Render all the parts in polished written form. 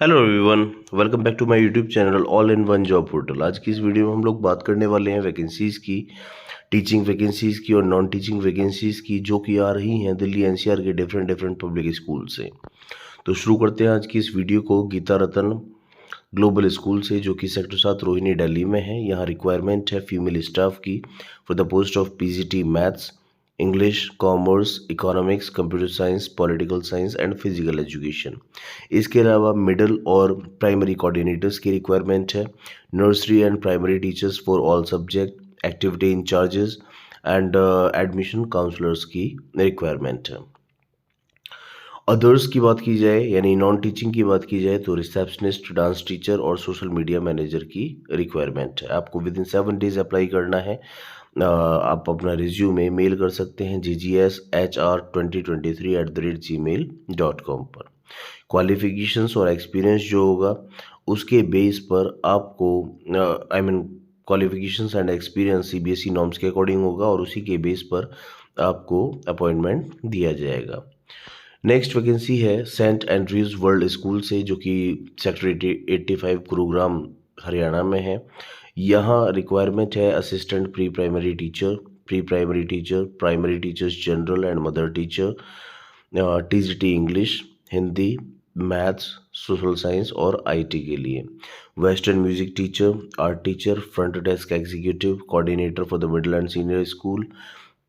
Hello everyone, welcome back to my YouTube channel all in one job portal. आज की इस video में हम लोग बात करने वाले हैं वैकेंसीज़ की, टीचिंग वैकेंसीज़ की और नॉन टीचिंग वैकेंसीज़ की, जो कि आ रही हैं दिल्ली एनसीआर के डिफरेंट डिफरेंट पब्लिक स्कूल से। तो शुरू करते हैं आज की इस वीडियो को गीता रतन ग्लोबल स्कूल से, जो कि सेक्टर 7 रोहिणी दिल्ली में है। यहाँ रिक्वायरमेंट है फीमेल स्टाफ की for the post of PGT maths, English, commerce, economics, computer science, political science and physical education. इसके अलावा मिडिल और प्राइमरी कोऑर्डिनेटर्स की रिक्वायरमेंट है, nursery and primary teachers for all subject, activity incharges and admission counsellors की requirement है। Others की बात की जाए यानी नॉन टीचिंग की बात की जाए तो रिसेप्शनिस्ट, डांस टीचर और सोशल मीडिया मैनेजर की रिक्वायरमेंट है। आपको विद इन 7 डेज अप्लाई करना है। आप अपना रिज्यूमे मेल कर सकते हैं ggsh2023@gmail.com पर। क्वालिफिकेशंस और एक्सपीरियंस जो होगा उसके बेस पर आपको qualifications and experience CBSE norms के अकॉर्डिंग होगा और उसी के बेस पर आपको अपॉइंटमेंट दिया जाएगा। नेक्स्ट वैकेंसी है सेंट एंड्रयूज वर्ल्ड स्कूल से, जो कि सेक्टर 85 गुरुग्राम हरियाणा में है। यहाँ रिक्वायरमेंट है assistant pre primary teacher, primary teachers general and mother teacher, TGT English, Hindi, maths, social science और आईटी के लिए। Western music teacher, art teacher, front desk executive, coordinator for the middle and senior school,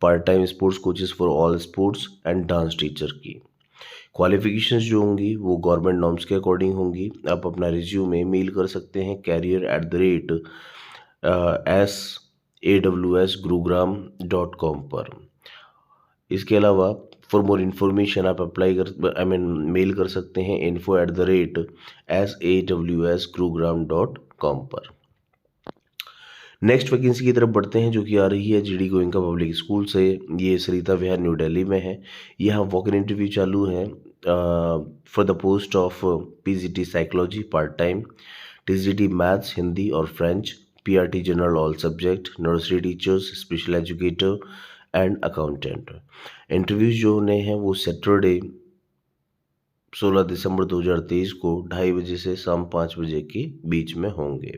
part time sports coaches for all sports and dance teacher की। Qualifications जो होंगी वो government norms के according होंगी। आप अपना रिज्यूमे मेल कर सकते हैं career@saws.gurugram.com पर। इसके अलावा फॉर मोर इन्फॉर्मेशन आप मेल कर सकते हैं info@saws.gurugram.com पर। नेक्स्ट वैकेंसी की तरफ बढ़ते हैं, जो कि आ रही है जीडी गोइंका पब्लिक स्कूल से। ये सरिता विहार न्यू दिल्ली में है। यहाँ वॉक इन इंटरव्यू चालू है for the post of PGT psychology part time, TGT maths, Hindi और French, PRT general all subject, nursery teachers, special educator and accountant. Interviews जो होने हैं वो सैटरडे 16 दिसंबर 2023 को 2:30 बजे से शाम 5 बजे के बीच में होंगे।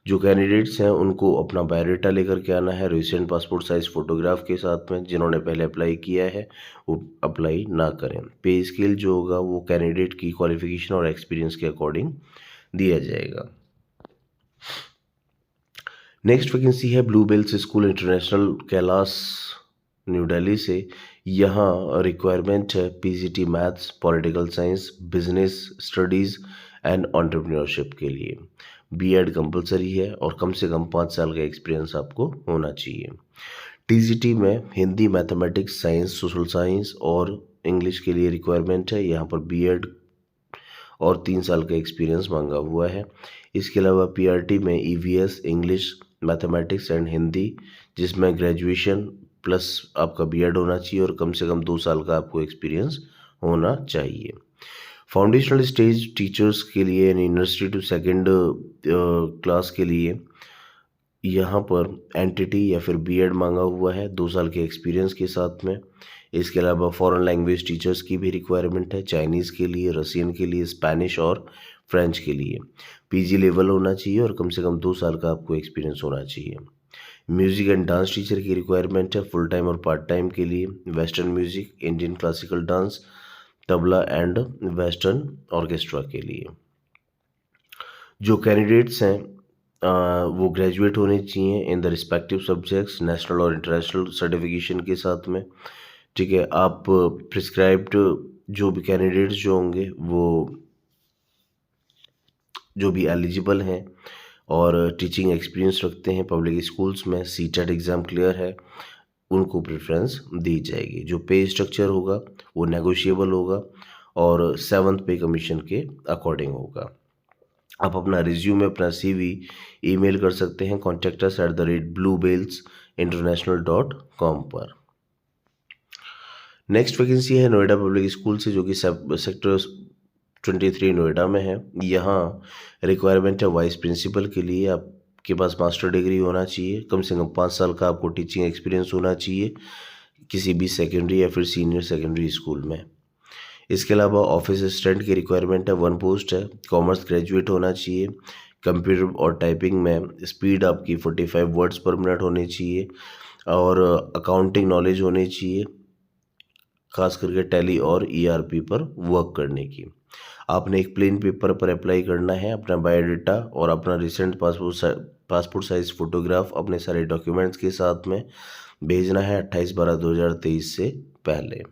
जो कैंडिडेट्स हैं उनको अपना बायोडाटा लेकर के आना है, रिसेंट पासपोर्ट साइज फोटोग्राफ के साथ में। जिन्होंने पहले अप्लाई किया है वो अप्लाई ना करें। पे स्केल जो होगा वो कैंडिडेट की क्वालिफिकेशन और एक्सपीरियंस के अकॉर्डिंग दिया जाएगा। नेक्स्ट वैकेंसी है Blue Bells School International Kailash New Delhi से। यहाँ रिक्वायरमेंट है PGT maths, political science, business studies and entrepreneurship के लिए। बीएड कंपलसरी है और कम से कम 5 साल का एक्सपीरियंस आपको होना चाहिए। टीजीटी में Hindi, mathematics, science, social science और इंग्लिश के लिए रिक्वायरमेंट है। यहाँ पर बीएड और 3 साल का एक्सपीरियंस मांगा हुआ है। इसके अलावा पीआरटी में EVS, English, mathematics and Hindi, जिसमें ग्रेजुएशन प्लस आपका बीएड होना चाहिए और कम से कम 2 साल का आपको एक्सपीरियंस होना चाहिए। फाउंडेशनल स्टेज टीचर्स के लिए यानी नर्सरी टू सेकेंड क्लास के लिए यहाँ पर एंटिटी या फिर बीएड मांगा हुआ है 2 साल के एक्सपीरियंस के साथ में। इसके अलावा फॉरेन लैंग्वेज टीचर्स की भी रिक्वायरमेंट है, चाइनीज़ के लिए, रसियन के लिए, स्पेनिश और फ्रेंच के लिए। पीजी लेवल होना चाहिए और कम से कम 2 साल का आपको एक्सपीरियंस होना चाहिए। म्यूज़िक एंड डांस टीचर की रिक्वायरमेंट है फुल टाइम और पार्ट टाइम के लिए। Western music, Indian classical dance, tabla and western orchestra के लिए। जो कैंडिडेट्स हैं वो ग्रेजुएट होने चाहिए in the respective subjects, national और इंटरनेशनल सर्टिफिकेशन के साथ में। ठीक है, आप प्रिस्क्राइब्ड जो भी कैंडिडेट्स जो होंगे वो जो भी एलिजिबल हैं और टीचिंग एक्सपीरियंस रखते हैं पब्लिक स्कूल्स में, सीटेट एग्ज़ाम क्लियर है, उनको प्रेफरेंस दी जाएगी। जो पे स्ट्रक्चर होगा वो नेगोशिएबल होगा और 7th पे कमीशन के अकॉर्डिंग होगा। आप अपना रिज्यूमे, अपना सीवी ईमेल कर सकते हैं contactus@bluebellsinternational.com पर। नेक्स्ट वैकेंसी है नोएडा पब्लिक स्कूल से, जो कि सेक्टर 23 नोएडा में है। यहाँ रिक्वायरमेंट है वाइस प्रिंसिपल के लिए। आपके पास मास्टर डिग्री होना चाहिए, कम से कम 5 साल का आपको टीचिंग एक्सपीरियंस होना चाहिए किसी भी सेकेंडरी या फिर सीनियर सेकेंडरी स्कूल में। इसके अलावा ऑफिस असिस्टेंट की रिक्वायरमेंट है, 1 पोस्ट है, कॉमर्स ग्रेजुएट होना चाहिए, कंप्यूटर और टाइपिंग में स्पीड आपकी 45 वर्ड्स पर मिनट होनी चाहिए और अकाउंटिंग नॉलेज होनी चाहिए, खास करके टैली और ईआरपी पर वर्क करने की। आपने एक प्लेन पेपर पर अप्लाई करना है, अपना बायोडाटा और अपना रिसेंट पासपोर्ट साइज फोटोग्राफ अपने सारे डॉक्यूमेंट्स के साथ में भेजना है 28/12/2023 से पहले।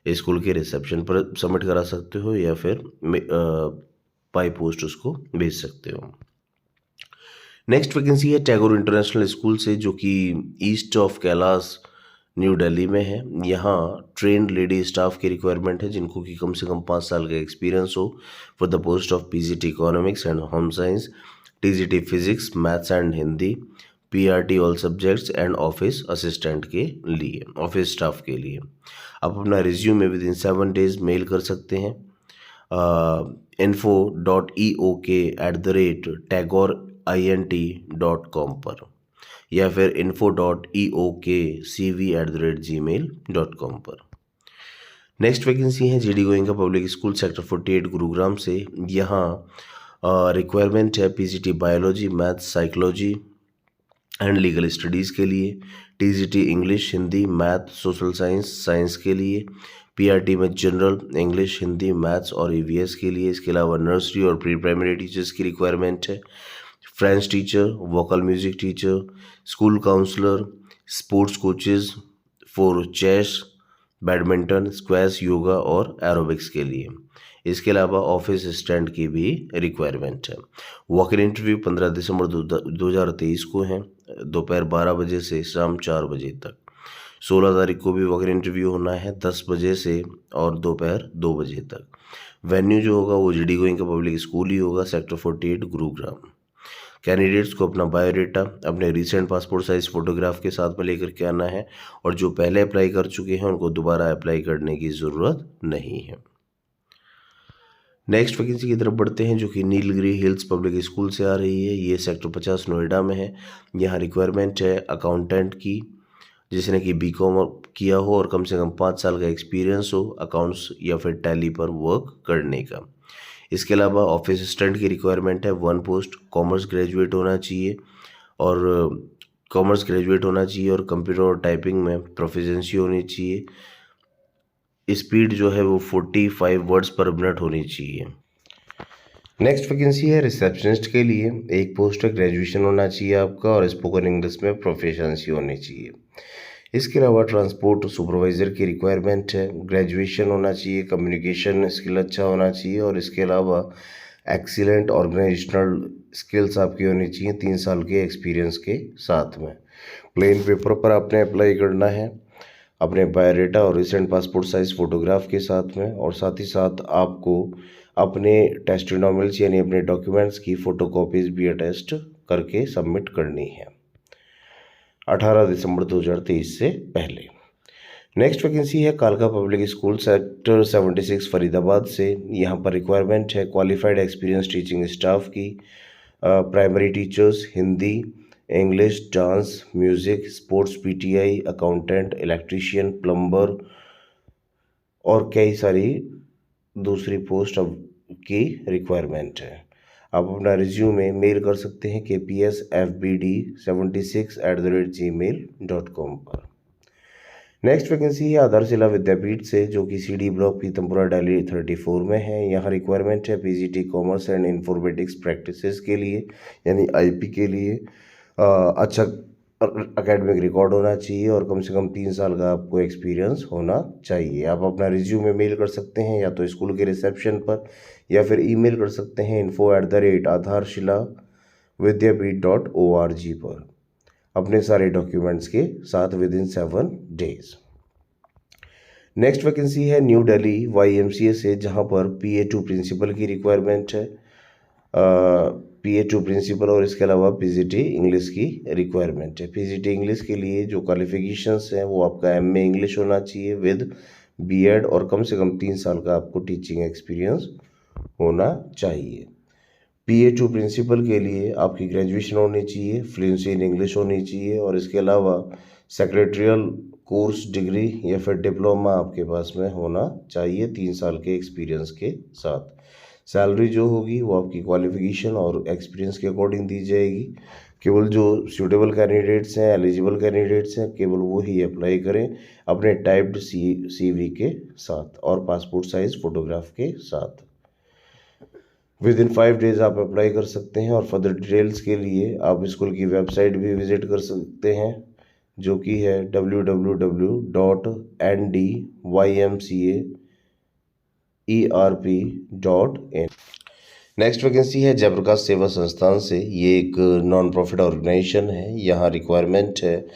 स्कूल के रिसेप्शन पर सबमिट करा सकते हो या फिर बाई पोस्ट उसको भेज सकते हो। नेक्स्ट वैकेंसी है टैगोर इंटरनेशनल स्कूल से, जो कि east of Kailash New Delhi में है। यहाँ ट्रेंड लेडी स्टाफ की रिक्वायरमेंट है, जिनको कि कम से कम 5 साल का एक्सपीरियंस हो for the post of PGT economics and home science, TGT physics, maths and Hindi, PRT all subjects and office assistant के लिए, ऑफिस स्टाफ के लिए। आप अपना रिज्यूमे विद इन 7 डेज मेल कर सकते हैं info.eok@tagorint.com पर या फिर info.eokcv@gmail.com पर। नेक्स्ट वैकेंसी है GD Goenka public school sector 48 Gurugram से। यहाँ रिक्वायरमेंट है PGT biology, maths, psychology and legal studies के लिए, TGT English, Hindi, math, social science, science के लिए, पीआरटी में जनरल, इंग्लिश, हिंदी, मैथ्स और ईवीएस के लिए। इसके अलावा नर्सरी और प्री प्राइमरी टीचर्स की रिक्वायरमेंट है, French teacher, vocal music teacher, school counsellor, sports coaches for chess, badminton, squash, yoga और एरोबिक्स के लिए। इसके अलावा ऑफिस असिस्टेंट की भी रिक्वायरमेंट है। वॉक इन इंटरव्यू 15 दिसंबर 2023 को है, दोपहर 12 बजे से शाम 4 बजे तक। 16 तारीख को भी वॉक इन इंटरव्यू होना है 10 बजे से और दोपहर 2 बजे तक। वेन्यू जो होगा वो जीडी गोइंका पब्लिक स्कूल ही होगा, सेक्टर 48 गुरुग्राम। कैंडिडेट्स को अपना बायोडाटा अपने रिसेंट पासपोर्ट साइज फोटोग्राफ के साथ में लेकर के आना है और जो पहले अप्लाई कर चुके हैं उनको दोबारा अप्लाई करने की ज़रूरत नहीं है। नेक्स्ट वैकेंसी की तरफ बढ़ते हैं, जो कि नीलगिरी हिल्स पब्लिक स्कूल से आ रही है। ये सेक्टर 50 नोएडा में है। यहाँ रिक्वायरमेंट है अकाउंटेंट की, जिसने कि बीकॉम किया हो और कम से कम 5 साल का एक्सपीरियंस हो अकाउंट्स या फिर टैली पर वर्क करने का। इसके अलावा ऑफिस असिस्टेंट की रिक्वायरमेंट है, 1 पोस्ट, कॉमर्स ग्रेजुएट होना चाहिए और कंप्यूटर और टाइपिंग में प्रोफिशिएंसी होनी चाहिए। स्पीड जो है वो 45 वर्ड्स पर मिनट होनी चाहिए। नेक्स्ट वैकेंसी है रिसेप्शनिस्ट के लिए, 1 पोस्ट है, ग्रेजुएशन होना चाहिए आपका और स्पोकन इंग्लिश में प्रोफिशिएंसी होनी चाहिए। इसके अलावा ट्रांसपोर्ट सुपरवाइज़र की रिक्वायरमेंट है, ग्रेजुएशन होना चाहिए, कम्युनिकेशन स्किल अच्छा होना चाहिए और इसके अलावा एक्सीलेंट ऑर्गेनाइजेशनल स्किल्स आपकी होनी चाहिए 3 साल के एक्सपीरियंस के साथ में। प्लेन पेपर पर आपने अप्लाई करना है अपने बायोडाटा और रिसेंट पासपोर्ट साइज फोटोग्राफ के साथ में, और साथ ही साथ आपको अपने टेस्टिमोनियल्स यानी अपने डॉक्यूमेंट्स की फ़ोटोकॉपीज़ भी अटेस्ट करके सबमिट करनी है 18 दिसंबर 2023 से पहले। नेक्स्ट वैकेंसी है कालका पब्लिक स्कूल सेक्टर 76 फरीदाबाद से। यहाँ पर रिक्वायरमेंट है क्वालिफाइड एक्सपीरियंस टीचिंग स्टाफ की, primary teachers, Hindi, English, dance, music, sports, PTI, accountant, electrician, plumber और कई सारी दूसरी पोस्ट की रिक्वायरमेंट है। आप अपना रिज्यूमे मेल कर सकते हैं kpsfbd76@gmail.com पर। नेक्स्ट वैकेंसी है आधारशिला विद्यापीठ से, जो कि सीडी ब्लॉक पीतमपुरा दिल्ली 34 में है। यहाँ रिक्वायरमेंट है PGT commerce and informatics practices के लिए यानी आईपी के लिए। अच्छा एकेडमिक रिकॉर्ड होना चाहिए और कम से कम 3 साल का आपको एक्सपीरियंस होना चाहिए। आप अपना रिज्यूमे मेल कर सकते हैं या तो स्कूल के रिसेप्शन पर या फिर ईमेल कर सकते हैं info@aadharshilavidyapith.org पर अपने सारे डॉक्यूमेंट्स के साथ with in 7 days. Next vacancy है न्यू दिल्ली YMCA से, जहां पर PA2 प्रिंसिपल की रिक्वायरमेंट है, PA2 प्रिंसिपल और इसके अलावा PGT इंग्लिश की रिक्वायरमेंट है। PGT इंग्लिश के लिए जो क्वालिफिकेशंस हैं वो आपका MA इंग्लिश होना चाहिए विद BEd और कम से कम 3 साल का आपको टीचिंग एक्सपीरियंस होना चाहिए। PA2 प्रिंसिपल के लिए आपकी ग्रेजुएशन होनी चाहिए, फ्लुएंसी इन इंग्लिश होनी चाहिए और इसके अलावा सेक्रेटरियल कोर्स डिग्री या फिर डिप्लोमा आपके पास में होना चाहिए 3 साल के एक्सपीरियंस के साथ। सैलरी जो होगी वो आपकी क्वालिफिकेशन और एक्सपीरियंस के अकॉर्डिंग दी जाएगी। केवल जो सूटेबल कैंडिडेट्स हैं, एलिजिबल कैंडिडेट्स हैं, केवल वो ही अप्लाई करें अपने टाइप्ड CV के साथ और पासपोर्ट साइज फ़ोटोग्राफ के साथ। विद इन 5 डेज आप अप्लाई कर सकते हैं और फर्दर डिटेल्स के लिए आप स्कूल की वेबसाइट भी विज़िट कर सकते हैं, जो कि है www.ndymcaerp.in। नेक्स्ट वैकेंसी है जयप्रकाश सेवा संस्थान से। ये एक नॉन प्रॉफिट ऑर्गेनाइजेशन है। यहाँ रिक्वायरमेंट है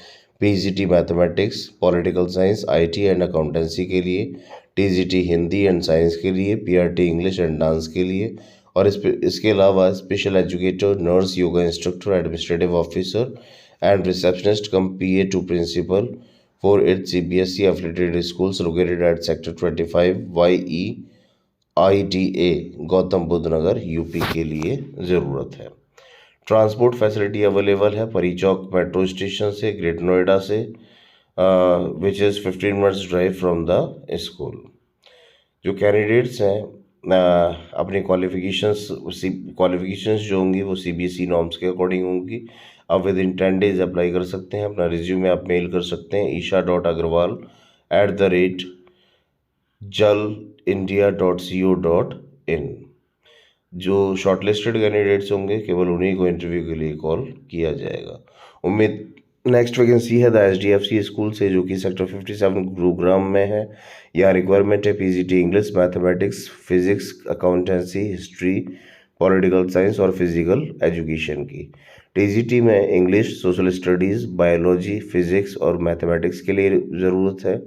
PGT mathematics, political science, IT and accountancy के लिए, TGT हिंदी एंड साइंस के लिए, PRT इंग्लिश एंड डांस के लिए, और इसके अलावा special educator, nurse, yoga instructor, administrative officer and receptionist cum PA to principal for 8 CBSE affiliated schools located at sector 25 YE IDA Gautam Buddh Nagar UP के लिए ज़रूरत है। ट्रांसपोर्ट फैसिलिटी अवेलेबल है परी चौक मेट्रो स्टेशन से, ग्रेट नोएडा से, which is 15 minutes drive from the school. जो candidates हैं अपनी क्वालिफिकेशंस जो होंगी वो CBSE नॉर्म्स के अकॉर्डिंग होंगी। आप विद इन 10 डेज अप्लाई कर सकते हैं। अपना रिज्यूमे आप मेल कर सकते हैं isha.agarwal@jallindia.co.in। जो शॉर्टलिस्टेड कैंडिडेट्स होंगे केवल उन्हीं को इंटरव्यू के लिए कॉल किया जाएगा। नेक्स्ट वैकेंसी है द SDFC स्कूल से, जो कि सेक्टर 57 गुरुग्राम में है। यहाँ रिक्वायरमेंट है PGT English, mathematics, physics, accountancy, history, political science और फिजिकल एजुकेशन की। TGT में English, social studies, biology, physics और मैथमेटिक्स के लिए ज़रूरत है।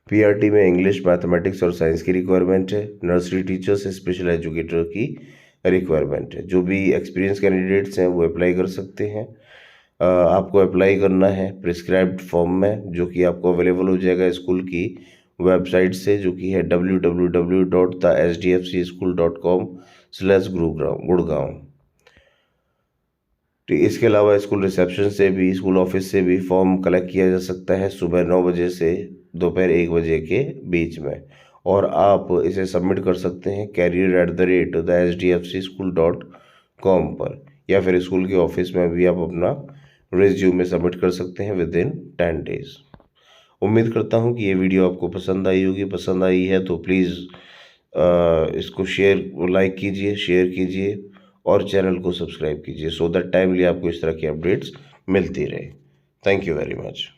PRT में इंग्लिश, मैथमेटिक्स और साइंस की रिक्वायरमेंट है। नर्सरी टीचर्स, स्पेशल एजुकेटर की रिक्वायरमेंट है। जो भी एक्सपीरियंस कैंडिडेट्स हैं वो अप्लाई कर सकते हैं। आपको अप्लाई करना है प्रिस्क्राइब्ड फॉर्म में, जो कि आपको अवेलेबल हो जाएगा स्कूल की वेबसाइट से, जो कि है www.sdfcschool.com/गुड़गांव। तो इसके अलावा स्कूल रिसेप्शन से भी, स्कूल ऑफिस से भी फॉर्म कलेक्ट किया जा सकता है सुबह 9 बजे से दोपहर 1 बजे के बीच में, और आप इसे सबमिट कर सकते हैं career@thesdfcschool.com पर, या फिर स्कूल के ऑफिस में भी आप अपना रिज्यूमे सबमिट कर सकते हैं विद इन 10 डेज। उम्मीद करता हूं कि ये वीडियो आपको पसंद आई होगी। पसंद आई है तो प्लीज़ इसको लाइक कीजिए, शेयर कीजिए और चैनल को सब्सक्राइब कीजिए, सो दैट टाइमली आपको इस तरह की अपडेट्स मिलती रहे। Thank you very much.